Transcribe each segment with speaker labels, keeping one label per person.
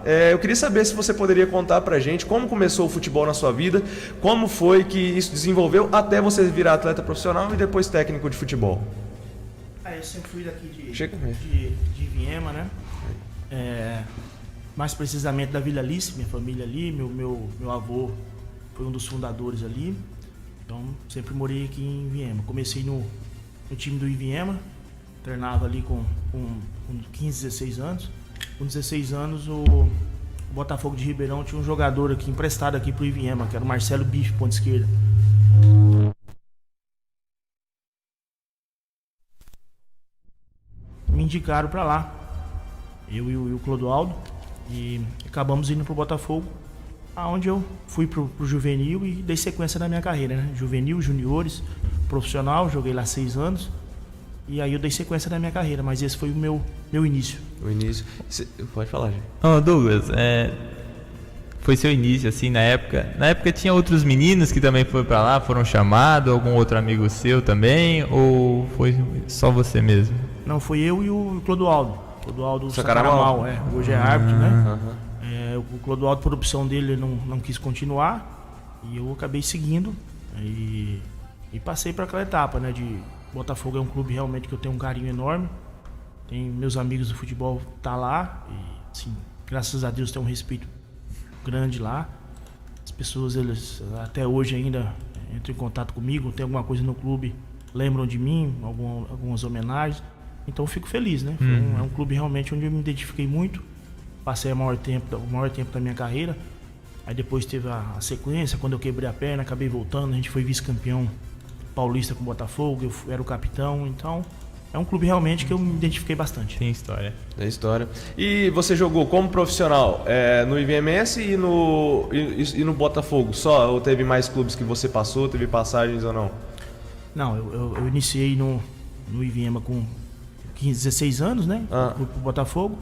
Speaker 1: Eu queria saber se você poderia contar pra gente como começou o futebol na sua vida, como foi que isso desenvolveu até você virar atleta profissional e depois técnico de futebol.
Speaker 2: Eu sempre fui daqui de Viema, né? Mais precisamente da Vila Alice, minha família ali, meu avô foi um dos fundadores ali. Então, sempre morei aqui em Viema. Comecei no time do Iviema, treinava ali com 15, 16 anos. Com 16 anos, o Botafogo de Ribeirão tinha um jogador aqui, emprestado aqui pro Iviema, que era o Marcelo Bife, ponta esquerda. Me indicaram para lá, eu e o Clodoaldo, e acabamos indo pro Botafogo, aonde eu fui pro juvenil e dei sequência na minha carreira, né? Juvenil, juniores, profissional, joguei lá 6 anos, e aí eu dei sequência na minha carreira, mas esse foi o meu início.
Speaker 1: O início. Pode falar, gente.
Speaker 3: Douglas, foi seu início, assim, na época. Na época tinha outros meninos que também foram pra lá, foram chamados, algum outro amigo seu também, ou foi só você mesmo?
Speaker 2: Não, foi eu e o Clodoaldo. Clodoaldo Sacaramal, hoje é árbitro, né? O Clodoaldo, por opção dele, não quis continuar, e eu acabei seguindo, e passei para aquela etapa, né? De Botafogo é um clube realmente que eu tenho um carinho enorme. Tem meus amigos do futebol tá lá, e assim, graças a Deus tem um respeito grande lá. As pessoas, eles até hoje ainda entram em contato comigo, tem alguma coisa no clube, lembram de mim, algumas homenagens. Então eu fico feliz, né? É um clube realmente onde eu me identifiquei muito. Passei o maior tempo da minha carreira. Aí depois teve a sequência, quando eu quebrei a perna, acabei voltando. A gente foi vice-campeão paulista com o Botafogo, eu era o capitão. Então é um clube realmente que eu me identifiquei bastante.
Speaker 3: Tem história.
Speaker 1: Tem história. E você jogou como profissional no IVMS e no Botafogo só? Ou teve mais clubes que você passou, teve passagens ou não?
Speaker 2: Não, eu iniciei no IVM com 15, 16 anos, né? Fui pro Botafogo.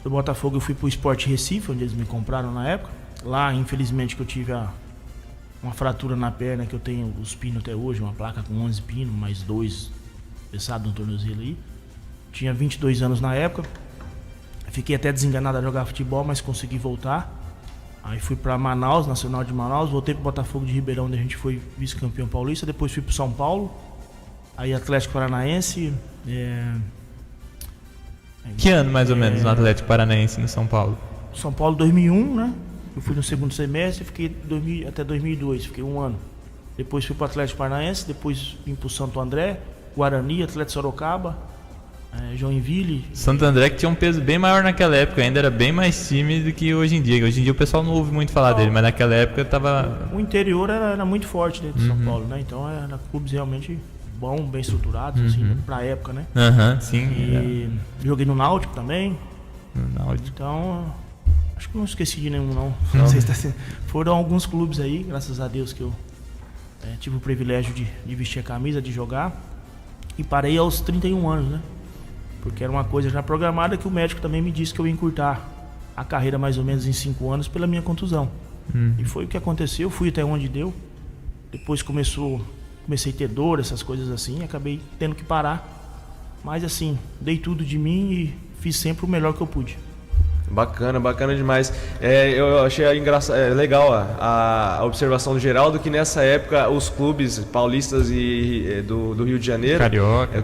Speaker 2: Do Botafogo eu fui pro Sport Recife, onde eles me compraram na época. Lá, infelizmente, que eu tive uma fratura na perna, que eu tenho os pinos até hoje, uma placa com 11 pinos, mais 2 pesados no tornozelo aí. Tinha 22 anos na época. Fiquei até desenganado a jogar futebol, mas consegui voltar. Aí fui pra Manaus, Nacional de Manaus, voltei pro Botafogo de Ribeirão, onde a gente foi vice-campeão paulista. Depois fui pro São Paulo, aí Atlético Paranaense.
Speaker 3: Que ano mais ou menos no Atlético Paranaense no São Paulo?
Speaker 2: São Paulo 2001, né? Eu fui no segundo semestre, fiquei até 2002, fiquei 1 ano. Depois fui pro Atlético Paranaense, depois vim pro Santo André, Guarani, Atlético Sorocaba, Joinville.
Speaker 3: Santo André que tinha um peso bem maior naquela época, ainda era bem mais time do que hoje em dia. Hoje em dia o pessoal não ouve muito falar dele, mas naquela época tava...
Speaker 2: O interior era muito forte dentro de São Paulo, né? Então era clubes realmente bem estruturados, assim, pra época, né?
Speaker 3: Sim.
Speaker 2: E joguei no Náutico também.
Speaker 3: No Náutico.
Speaker 2: Então, acho que não esqueci de nenhum, não. Não sei se foram alguns clubes aí, graças a Deus, que eu tive o privilégio de vestir a camisa, de jogar. E parei aos 31 anos, né? Porque era uma coisa já programada, que o médico também me disse que eu ia encurtar a carreira mais ou menos em 5 anos pela minha contusão. E foi o que aconteceu, fui até onde deu. Depois comecei a ter dor, essas coisas assim, acabei tendo que parar. Mas assim, dei tudo de mim e fiz sempre o melhor que eu pude.
Speaker 1: Bacana demais. Eu achei legal a observação do Geraldo, que nessa época os clubes paulistas e do Rio de Janeiro,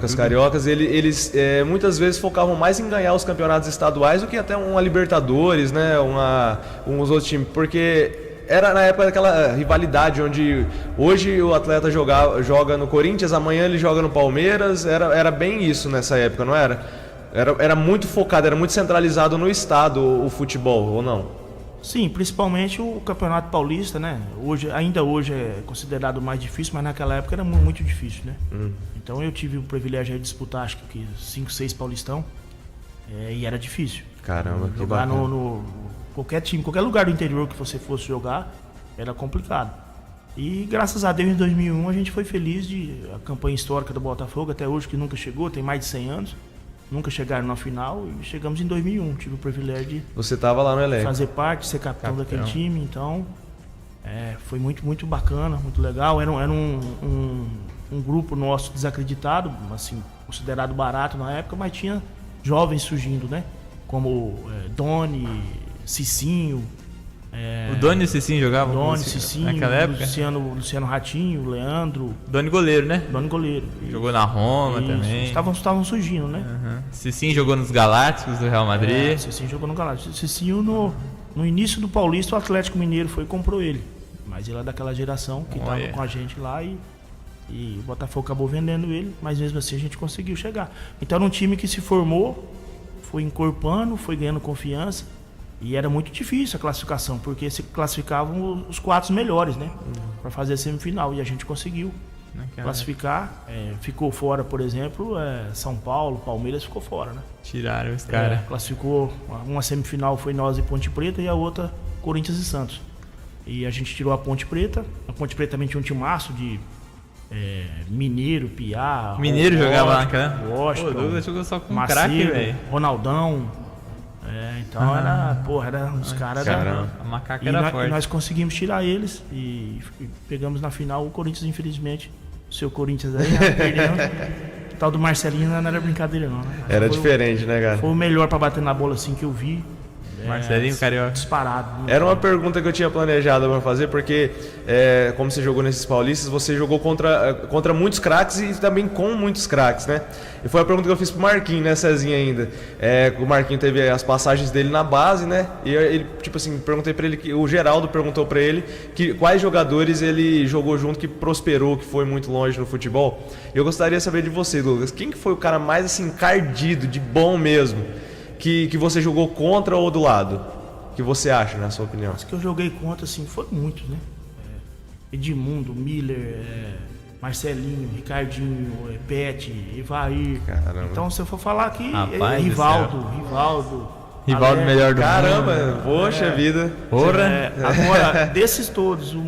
Speaker 1: os cariocas, eles muitas vezes focavam mais em ganhar os campeonatos estaduais do que até uma Libertadores, né? Uns outros times, porque era na época daquela rivalidade onde hoje o atleta joga no Corinthians, amanhã ele joga no Palmeiras. Era bem isso nessa época, não era? Era muito focado, era muito centralizado no estado o futebol, ou não?
Speaker 2: Sim, principalmente o Campeonato Paulista, né? Ainda hoje é considerado mais difícil, mas naquela época era muito difícil, né? Então eu tive o privilégio de disputar, acho que 5, 6 Paulistão, e era difícil.
Speaker 1: Caramba, que
Speaker 2: jogar
Speaker 1: bacana.
Speaker 2: no qualquer time, qualquer lugar do interior que você fosse jogar, era complicado. E graças a Deus em 2001 a gente foi feliz a campanha histórica do Botafogo, até hoje que nunca chegou, tem mais de 100 anos. Nunca chegaram na final e chegamos em 2001. Tive o privilégio de
Speaker 1: Você estava lá no elenco,
Speaker 2: fazer parte, ser capitão daquele time. Então, foi muito bacana, muito legal. Era um grupo nosso desacreditado, assim, considerado barato na época, mas tinha jovens surgindo, né? Como Doni, Cicinho.
Speaker 3: O Doni e o Cicinho jogavam?
Speaker 2: Doni, Cicinho,
Speaker 3: naquela época?
Speaker 2: Luciano Ratinho, Leandro.
Speaker 3: Doni goleiro, né?
Speaker 2: Doni goleiro.
Speaker 3: Jogou na Roma também.
Speaker 2: Estavam surgindo, né?
Speaker 3: Cicinho jogou nos Galácticos do Real Madrid.
Speaker 2: Cicinho jogou no Galácticos. Cicinho, no início do Paulista, o Atlético Mineiro foi e comprou ele. Mas ele é daquela geração que estava com a gente lá e o Botafogo acabou vendendo ele. Mas mesmo assim a gente conseguiu chegar. Então era um time que se formou, foi encorpando, foi ganhando confiança. E era muito difícil a classificação, porque se classificavam os 4 melhores, né? Para fazer a semifinal. E a gente conseguiu classificar. Ficou fora, por exemplo, São Paulo, Palmeiras ficou fora, né?
Speaker 3: Tiraram os caras.
Speaker 2: Classificou, uma semifinal foi nós e Ponte Preta e a outra Corinthians e Santos. E a gente tirou a Ponte Preta. A Ponte Preta também tinha um timaço de Mineiro, Piá.
Speaker 3: Mineiro jogava lá, cara.
Speaker 2: Washington,
Speaker 3: o Douglas jogou só com
Speaker 2: Macedo,
Speaker 3: craque, velho.
Speaker 2: Ronaldão. Então era uns caras.
Speaker 3: A macaca era forte.
Speaker 2: E nós conseguimos tirar eles e pegamos na final o Corinthians, infelizmente. O seu Corinthians aí, perdemos. O tal do Marcelinho não era brincadeira, não. Né?
Speaker 1: Era diferente, né, cara?
Speaker 2: Foi o melhor pra bater na bola assim que eu vi.
Speaker 3: Marcelinho Carioca.
Speaker 2: Disparado.
Speaker 1: Era uma pergunta que eu tinha planejado para fazer, porque como você jogou nesses paulistas, você jogou contra muitos craques e também com muitos craques, né? E foi a pergunta que eu fiz pro Marquinhos, né, Cezinha ainda. O Marquinhos teve as passagens dele na base, né? E ele, tipo assim, perguntei para ele, o Geraldo perguntou para ele quais jogadores ele jogou junto que prosperou, que foi muito longe no futebol. E eu gostaria de saber de você, Douglas, quem que foi o cara mais assim encardido, de bom mesmo? Que você jogou contra ou do lado? O que você acha, na sua opinião?
Speaker 2: Os que eu joguei contra, assim, foram muitos, né? Edmundo, Miller, Marcelinho, Ricardinho, Pet, Ivair.
Speaker 1: Caramba.
Speaker 2: Então, se eu for falar aqui,
Speaker 3: Rivaldo,
Speaker 2: Alex,
Speaker 3: melhor do mundo.
Speaker 1: Caramba, poxa vida.
Speaker 3: Porra.
Speaker 2: Agora, desses todos, o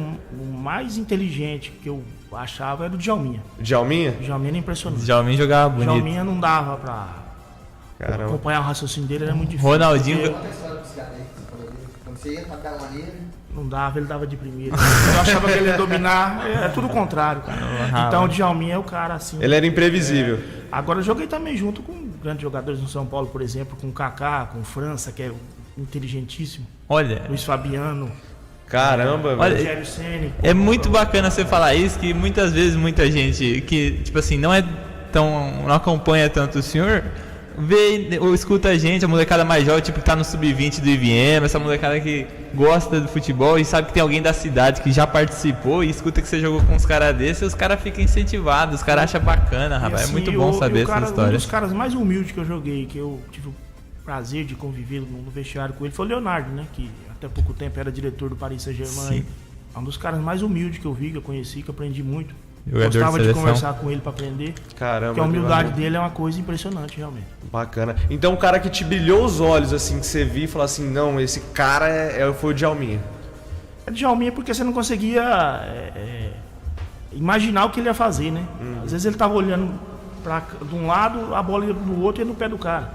Speaker 2: mais inteligente que eu achava era o Djalminha.
Speaker 1: Djalminha?
Speaker 2: O Djalminha era impressionante.
Speaker 3: Djalminha jogava bonito.
Speaker 2: Djalminha não dava pra acompanhar o raciocínio dele, era muito difícil.
Speaker 3: Ronaldinho.
Speaker 2: Não dava, ele dava de primeira. Eu achava que ele ia dominar, é tudo o contrário, cara. Então o Djalminha é o cara assim.
Speaker 1: Ele era imprevisível.
Speaker 2: Agora eu joguei também junto com grandes jogadores no São Paulo, por exemplo, com o Kaká, com o França, que é inteligentíssimo.
Speaker 3: Olha.
Speaker 2: Luiz Fabiano.
Speaker 1: Caramba,
Speaker 2: Rogério Ceni.
Speaker 3: É muito bacana você falar isso, que muitas vezes muita gente que, tipo assim, não acompanha tanto o senhor, vê ou escuta a gente, a molecada mais jovem, tipo, que tá no sub-20 do IVM, essa molecada que gosta do futebol e sabe que tem alguém da cidade que já participou e escuta que você jogou com uns caras desses, e os caras ficam incentivados, os caras acham bacana, rapaz.
Speaker 2: Assim,
Speaker 3: é muito bom saber essa história.
Speaker 2: Um dos caras mais humildes que eu joguei, que eu tive o prazer de conviver no vestiário com ele, foi o Leonardo, né? Que até pouco tempo era diretor do Paris Saint-Germain. É um dos caras mais humildes que eu vi, que eu conheci, que eu aprendi muito. Gostava de conversar com ele para aprender.
Speaker 1: Caramba,
Speaker 2: porque a humildade dele é uma coisa impressionante, realmente.
Speaker 1: Bacana. Então o cara que te brilhou os olhos, assim, que você viu e falou assim, não, esse cara foi o Djalminha.
Speaker 2: É Djalminha porque você não conseguia imaginar o que ele ia fazer, né? Às vezes ele tava olhando de um lado, a bola ia do outro e ia no pé do cara.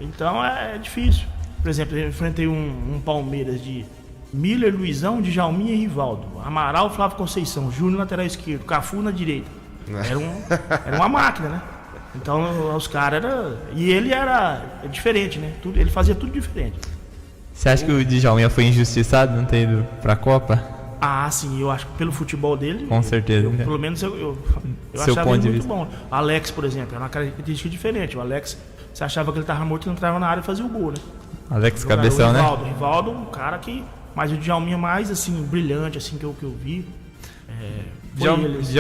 Speaker 2: Então é difícil. Por exemplo, eu enfrentei um Palmeiras de Miller, Luizão, Djalminha e Rivaldo. Amaral, Flávio Conceição, Júnior lateral esquerdo, Cafu na direita. Era uma máquina, né? Então os caras e ele era diferente, né? Ele fazia tudo diferente.
Speaker 3: Você acha que o Djalminha foi injustiçado não ter ido pra Copa?
Speaker 2: Ah, sim, eu acho que pelo futebol dele.
Speaker 3: Com certeza. Né?
Speaker 2: Pelo menos eu achava ele muito bom. O Alex, por exemplo, era uma característica diferente. O Alex, você achava que ele tava morto e entrava na área e fazia o gol, né?
Speaker 3: Alex cabeção, né?
Speaker 2: Rivaldo, um cara que. Mas o Djalminha mais assim, brilhante, assim, que eu vi. Foi ele, assim.